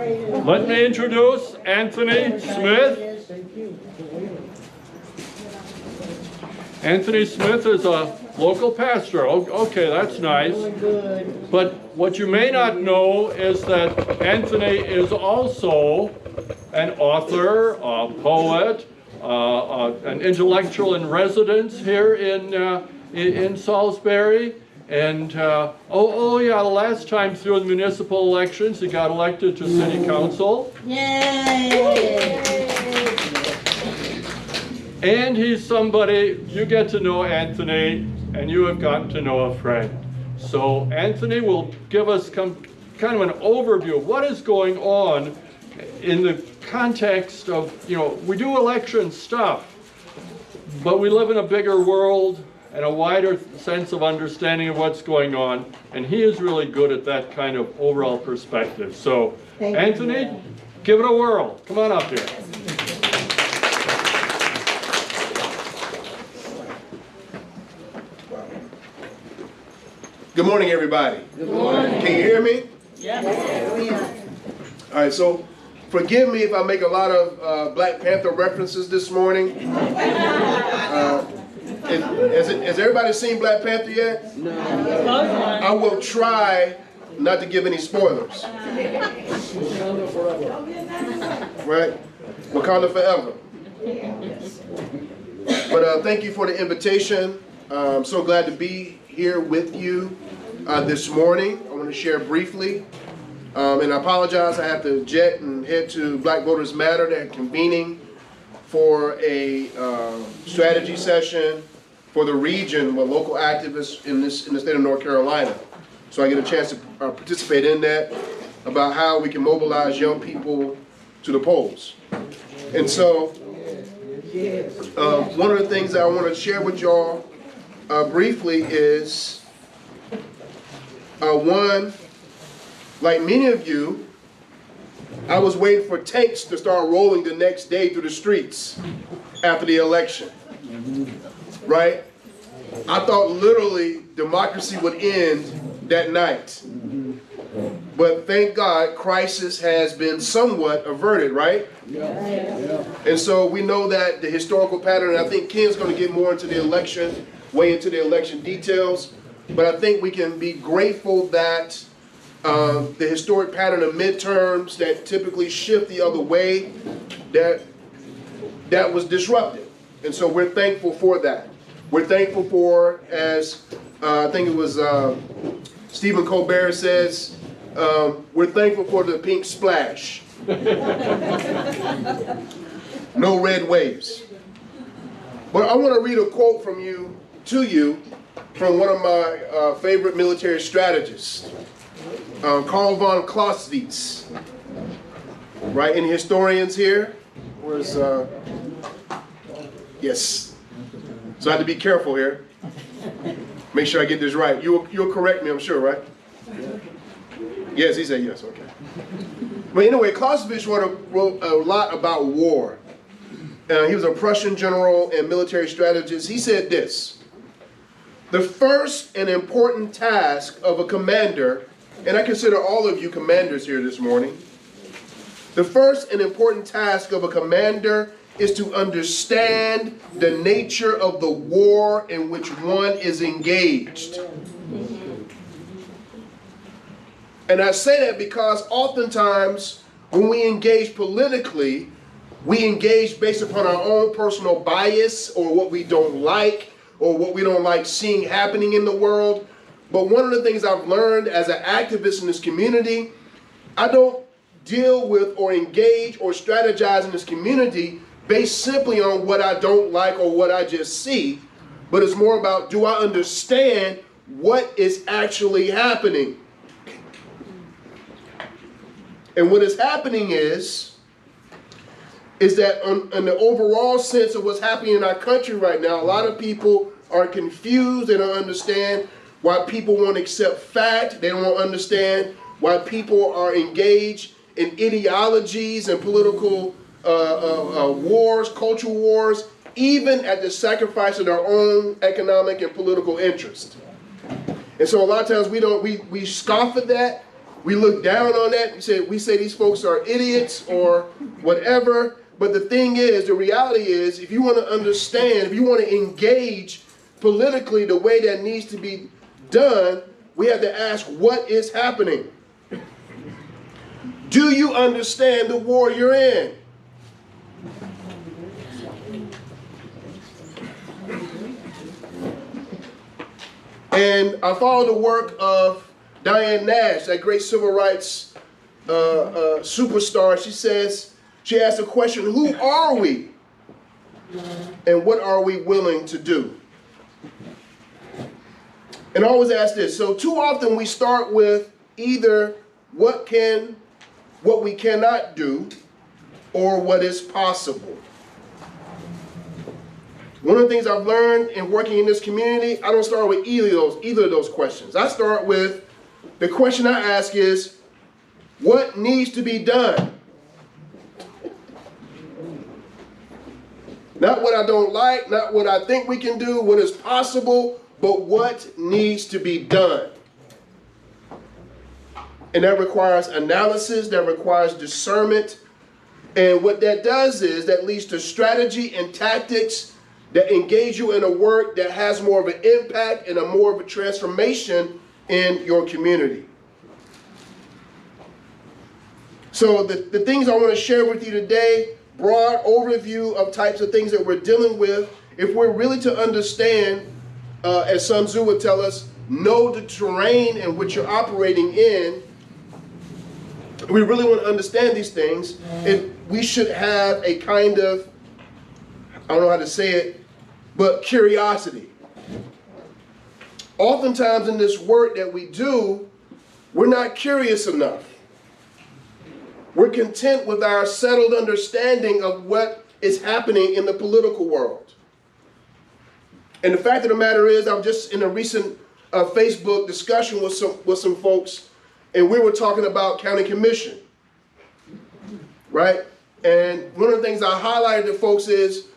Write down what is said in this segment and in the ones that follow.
Let me introduce Anthony Smith. Anthony Smith is a local pastor. Okay, that's nice. But what you may not know is that Anthony is also an author, a poet, an intellectual in residence here in Salisbury. And, yeah, the last time through the municipal elections, he got elected to city council. Yay! And he's somebody, you get to know Anthony, and you have gotten to know a friend. So Anthony will give us kind of an overview of what is going on in the context of, we do election stuff, but we live in a bigger world and a wider sense of understanding of what's going on, and he is really good at that kind of overall perspective. So, Anthony, give it a whirl. Come on up here. Good morning, everybody. Good morning. Can you hear me? Yes. All right, so forgive me if I make a lot of Black Panther references this morning. Has everybody seen Black Panther yet? No. I will try not to give any spoilers. Right? Wakanda forever. But thank you for the invitation. I'm so glad to be here with you this morning. I want to share briefly. And I apologize, I have to jet and head to Black Voters Matter. They're convening for a strategy session for the region with local activists in the state of North Carolina. So I get a chance to participate in that, about how we can mobilize young people to the polls. And so one of the things that I want to share with y'all briefly is one, like many of you, I was waiting for tanks to start rolling the next day through the streets after the election, right? I thought literally democracy would end that night. But thank God, crisis has been somewhat averted, right? Yeah. And so we know that the historical pattern, and I think Ken's going to get more into the election, way into the election details, but I think we can be grateful that the historic pattern of midterms that typically shift the other way, that was disrupted. And so we're thankful for that. We're thankful for, as I think it was Stephen Colbert says, we're thankful for the pink splash. No red waves. But I want to read a quote from you, from one of my favorite military strategists, Karl von Clausewitz. Right, any historians here? Where's, yes. So I have to be careful here. Make sure I get this right. You'll correct me, I'm sure, right? Yes, he said yes, okay. But anyway, Clausewitz wrote a lot about war. He was a Prussian general and military strategist. He said this: the first and important task of a commander, and I consider all of you commanders here this morning, the first and important task of a commander is to understand the nature of the war in which one is engaged. And I say that because oftentimes when we engage politically, we engage based upon our own personal bias or what we don't like or what we don't like seeing happening in the world. But one of the things I've learned as an activist in this community, I don't deal with or engage or strategize in this community based simply on what I don't like or what I just see, but it's more about, do I understand what is actually happening? And what is happening is that in the overall sense of what's happening in our country right now, a lot of people are confused. They don't understand why people won't accept fact. They don't understand why people are engaged in ideologies and political wars, cultural wars, even at the sacrifice of their own economic and political interest. And so a lot of times we scoff at that, We look down on that. We say these folks are idiots or whatever. But the thing is, the reality is, if you want to understand, if you want to engage politically the way that needs to be done, we have to ask, what is happening? Do you understand the war you're in? And I follow the work of Diane Nash, that great civil rights superstar. She asked the question, who are we? And what are we willing to do? And I always ask this. So too often we start with either what we cannot do or what is possible. One of the things I've learned in working in this community, I don't start with either of those questions. I start with, the question I ask is, what needs to be done? Not what I don't like, not what I think we can do, what is possible, but what needs to be done. And that requires analysis, that requires discernment. And what that does is that leads to strategy and tactics that engage you in a work that has more of an impact and more of a transformation in your community. So the things I want to share with you today, broad overview of types of things that we're dealing with, if we're really to understand, as Sun Tzu would tell us, know the terrain in which you're operating in, we really want to understand these things, we should have a kind of, I don't know how to say it, but curiosity. Oftentimes in this work that we do, we're not curious enough. We're content with our settled understanding of what is happening in the political world. And the fact of the matter is, I'm just in a recent Facebook discussion with some folks, and we were talking about county commission, right? And one of the things I highlighted to folks is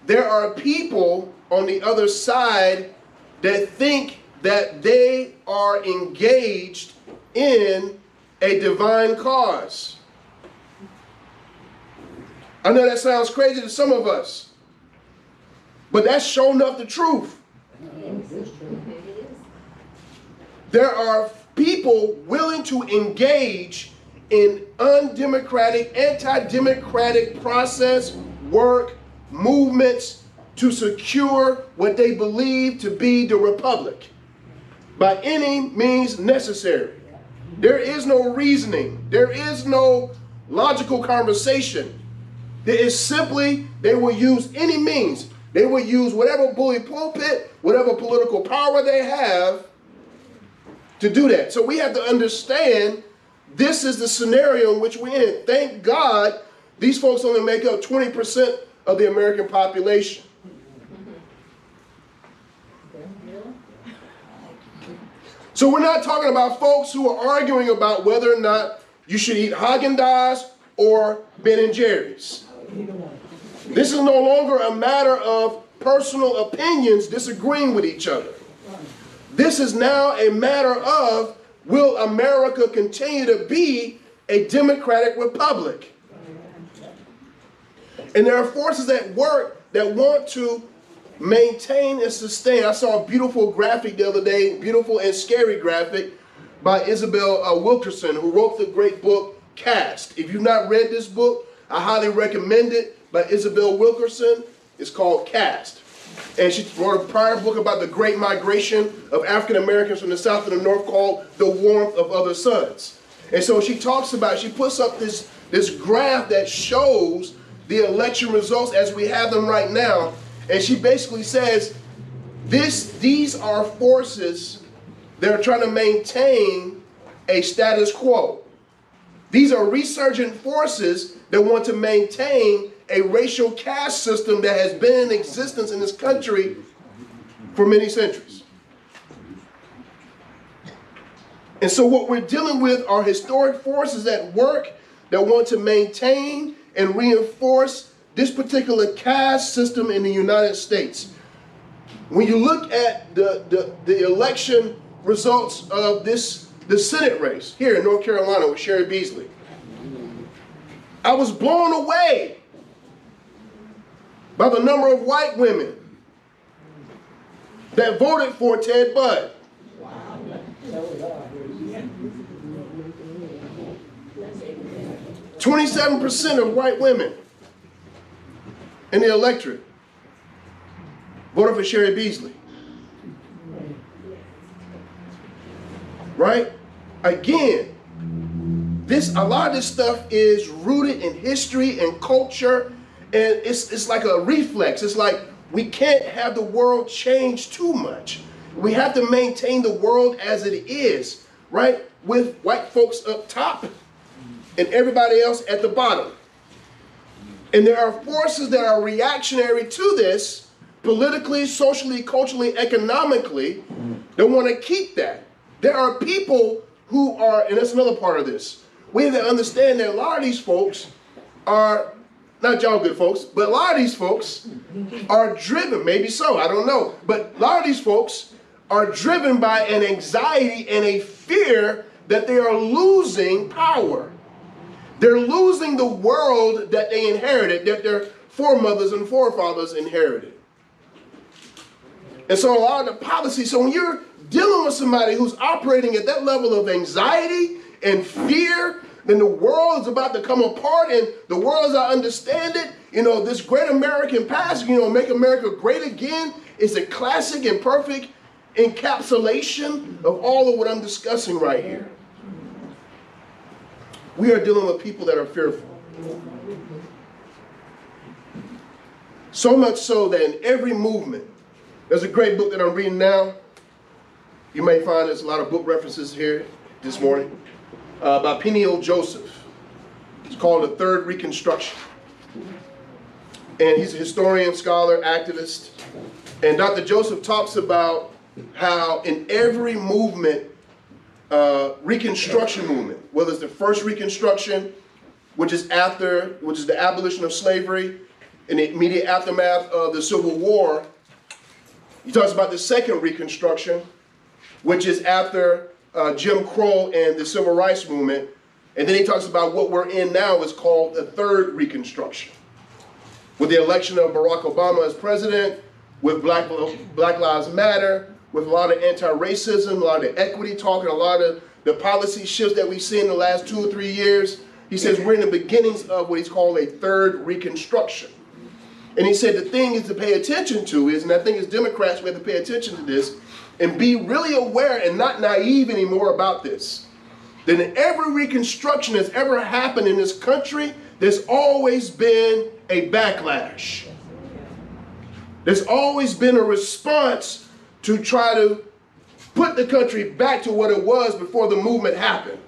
there are people on the other side that think that they are engaged in a divine cause. I know that sounds crazy to some of us, but that's sure enough the truth. There are people willing to engage in undemocratic, anti-democratic process, work, movements to secure what they believe to be the republic by any means necessary. There is no reasoning. There is no logical conversation. There is simply, they will use any means. They will use whatever bully pulpit, whatever political power they have to do that. So we have to understand this is the scenario in which we're in. Thank God these folks only make up 20% of the American population. So we're not talking about folks who are arguing about whether or not you should eat Haagen-Dazs or Ben & Jerry's. This is no longer a matter of personal opinions disagreeing with each other. This is now a matter of, will America continue to be a democratic republic? And there are forces at work that want to maintain and sustain. I saw a beautiful graphic the other day, beautiful and scary graphic by Isabel Wilkerson, who wrote the great book, Caste. If you've not read this book, I highly recommend it, by Isabel Wilkerson. It's called Caste. And she wrote a prior book about the great migration of African Americans from the South to the North called The Warmth of Other Suns. And so she talks about, she puts up this graph that shows the election results as we have them right now. And she basically says, these are forces that are trying to maintain a status quo. These are resurgent forces that want to maintain a racial caste system that has been in existence in this country for many centuries. And so what we're dealing with are historic forces at work that want to maintain and reinforce this particular caste system in the United States. When you look at the election results of this the Senate race here in North Carolina with Sherry Beasley. I was blown away by the number of white women that voted for Ted Budd. 27% of white women in the electorate voted for Sherry Beasley. Right? Again, a lot of this stuff is rooted in history and culture, and it's like a reflex. It's like we can't have the world change too much. We have to maintain the world as it is, right? With white folks up top and everybody else at the bottom. And there are forces that are reactionary to this, politically, socially, culturally, economically, that want to keep that. There are people who are, and that's another part of this, we have to understand that a lot of these folks are, not y'all good folks, but a lot of these folks are driven, maybe so, I don't know, but a lot of these folks are driven by an anxiety and a fear that they are losing power. They're losing the world that they inherited, that their foremothers and forefathers inherited. And so a lot of the policy, so when you're dealing with somebody who's operating at that level of anxiety and fear, then the world is about to come apart, and the world as I understand it, this great American past, make America great again, is a classic and perfect encapsulation of all of what I'm discussing right here. We are dealing with people that are fearful. So much so that in every movement, there's a great book that I'm reading now. You may find there's a lot of book references here this morning by Peniel Joseph. It's called The Third Reconstruction. And he's a historian, scholar, activist. And Dr. Joseph talks about how in every movement, Reconstruction movement, whether it's the first Reconstruction, which is the abolition of slavery, in the immediate aftermath of the Civil War. He talks about the second Reconstruction, which is after Jim Crow and the Civil Rights Movement. And then he talks about what we're in now is called the third Reconstruction, with the election of Barack Obama as president, with Black Lives Matter, with a lot of anti-racism, a lot of equity talk, and a lot of the policy shifts that we've seen in the last 2 or 3 years. He says we're in the beginnings of what he's called a third Reconstruction. And he said the thing is to pay attention to is, and I think as Democrats we have to pay attention to this, and be really aware and not naive anymore about this, that in every Reconstruction that's ever happened in this country, there's always been a backlash. There's always been a response to try to put the country back to what it was before the movement happened,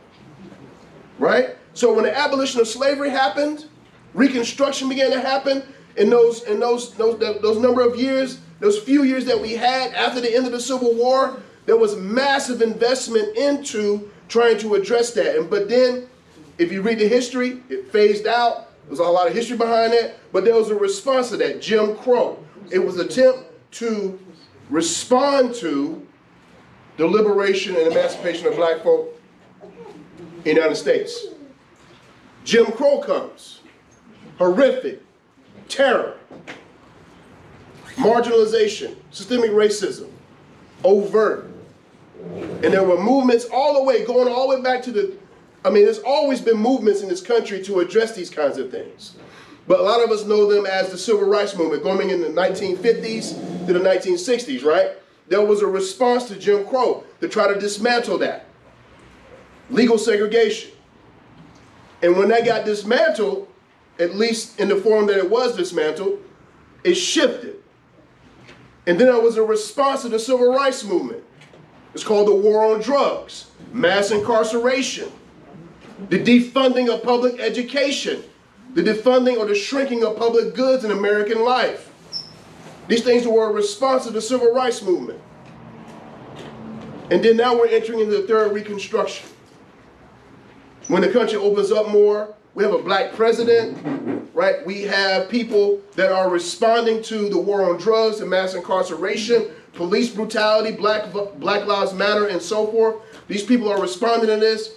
right? So when the abolition of slavery happened, Reconstruction began to happen. In those number of years, those few years that we had after the end of the Civil War, there was massive investment into trying to address that. But then, if you read the history, it phased out. There's a lot of history behind that, but there was a response to that, Jim Crow. It was an attempt to respond to the liberation and emancipation of black folk in the United States. Jim Crow comes. Horrific. Terror. Marginalization. Systemic racism. Overt. And there were movements all the way, going all the way back to there's always been movements in this country to address these kinds of things. But a lot of us know them as the Civil Rights Movement, going in the 1950s to the 1960s, right? There was a response to Jim Crow to try to dismantle that. Legal segregation. And when that got dismantled, at least in the form that it was dismantled, it shifted. And then there was a response to the Civil Rights Movement. It's called the War on Drugs, mass incarceration, the defunding of public education, the defunding or the shrinking of public goods in American life. These things were a response to the Civil Rights Movement. And then now we're entering into the third Reconstruction. When the country opens up more, we have a black president, right? We have people that are responding to the war on drugs and mass incarceration, police brutality, Black Lives Matter, and so forth. These people are responding to this.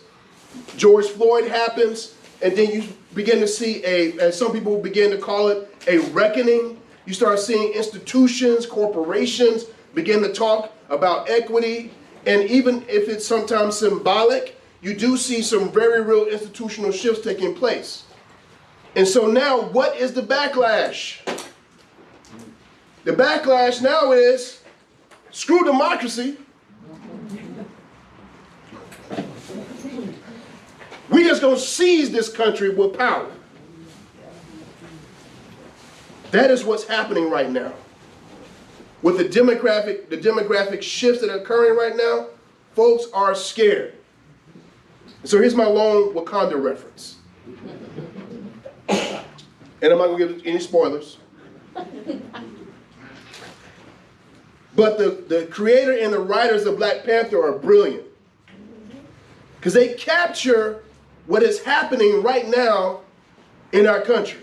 George Floyd happens, and then you begin to see as some people begin to call it, a reckoning. You start seeing institutions, corporations begin to talk about equity, and even if it's sometimes symbolic, you do see some very real institutional shifts taking place. And so now, what is the backlash? The backlash now is, screw democracy. We just gonna seize this country with power. That is what's happening right now. With the demographic shifts that are occurring right now, folks are scared. So here's my long Wakanda reference. And I'm not gonna give any spoilers. But the creator and the writers of Black Panther are brilliant. Because they capture what is happening right now in our country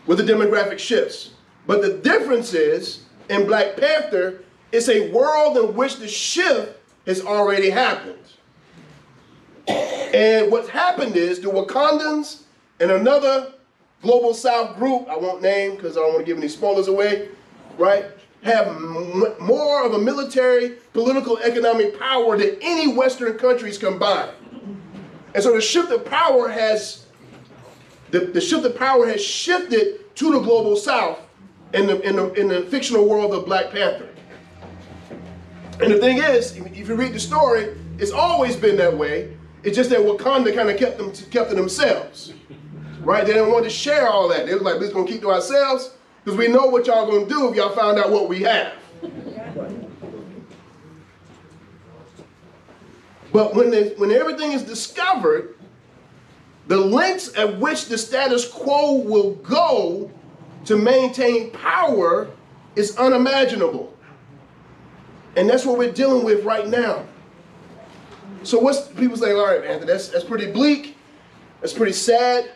with the demographic shifts. But the difference is, in Black Panther, it's a world in which the shift has already happened. And what's happened is the Wakandans and another Global South group, I won't name because I don't want to give any spoilers away, right, have more of a military, political, economic power than any Western countries combined. And so the shift of power has, the shift of power has shifted to the Global South in the fictional world of Black Panther. And the thing is, if you read the story, it's always been that way. It's just that Wakanda kind of kept to themselves, right? They didn't want to share all that. They was like, we're just gonna keep to ourselves because we know what y'all gonna do if y'all found out what we have. But when everything is discovered, the lengths at which the status quo will go to maintain power is unimaginable. And that's what we're dealing with right now. So what's people say, all right, Anthony, that's pretty bleak, that's pretty sad,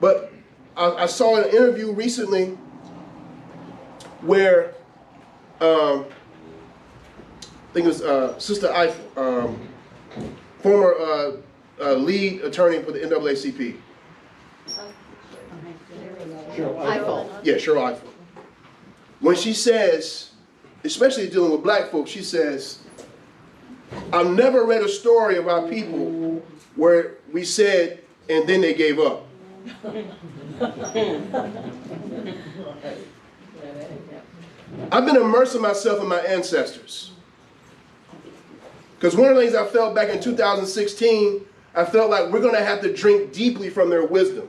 but I saw an interview recently where I think it was Sister Eiffel, former lead attorney for the NAACP. Eiffel. Yeah, Cheryl Eiffel. When she says, especially dealing with black folks, she says, I've never read a story about people where we said, and then they gave up. I've been immersing myself in my ancestors. Because one of the things I felt back in 2016, I felt like we're going to have to drink deeply from their wisdom.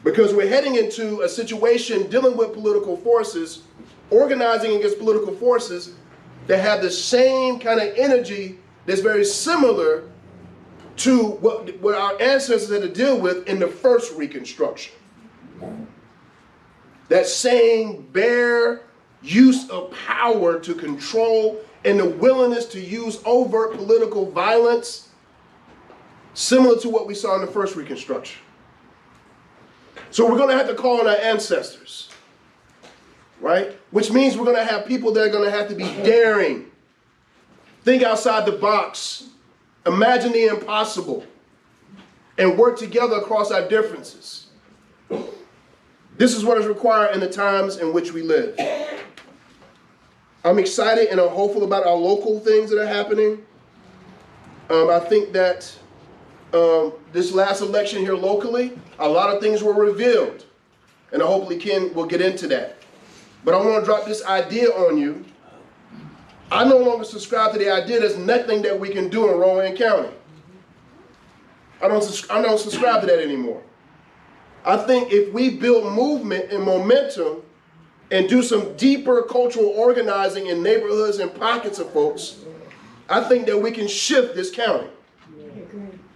Because we're heading into a situation dealing with political forces, organizing against political forces that have the same kind of energy that's very similar to what our ancestors had to deal with in the first Reconstruction. That same bare use of power to control and the willingness to use overt political violence, similar to what we saw in the first Reconstruction. So we're going to have to call on our ancestors, right? Which means we're going to have people that are going to have to be daring, think outside the box, imagine the impossible, and work together across our differences. This is what is required in the times in which we live. I'm excited and I'm hopeful about our local things that are happening. I think that this last election here locally, a lot of things were revealed. And hopefully Ken will get into that. But I want to drop this idea on you. I no longer subscribe to the idea there's nothing that we can do in Rowan County. I don't subscribe to that anymore. I think if we build movement and momentum and do some deeper cultural organizing in neighborhoods and pockets of folks, I think that we can shift this county.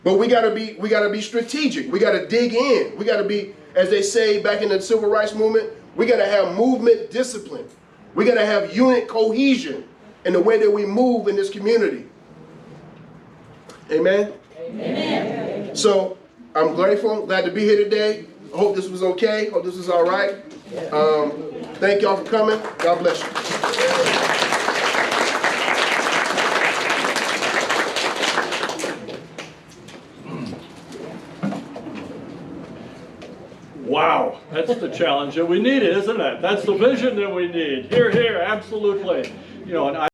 But we gotta be strategic. We gotta dig in. We gotta be, as they say back in the civil rights movement, we gotta have movement discipline. We gotta have unit cohesion in the way that we move in this community. Amen? Amen. So I'm grateful, glad to be here today. I hope this was okay. Hope this was all right. Thank y'all for coming. God bless you. Wow, that's the challenge that we need, isn't it? That's the vision that we need. Here, here, absolutely. You know, and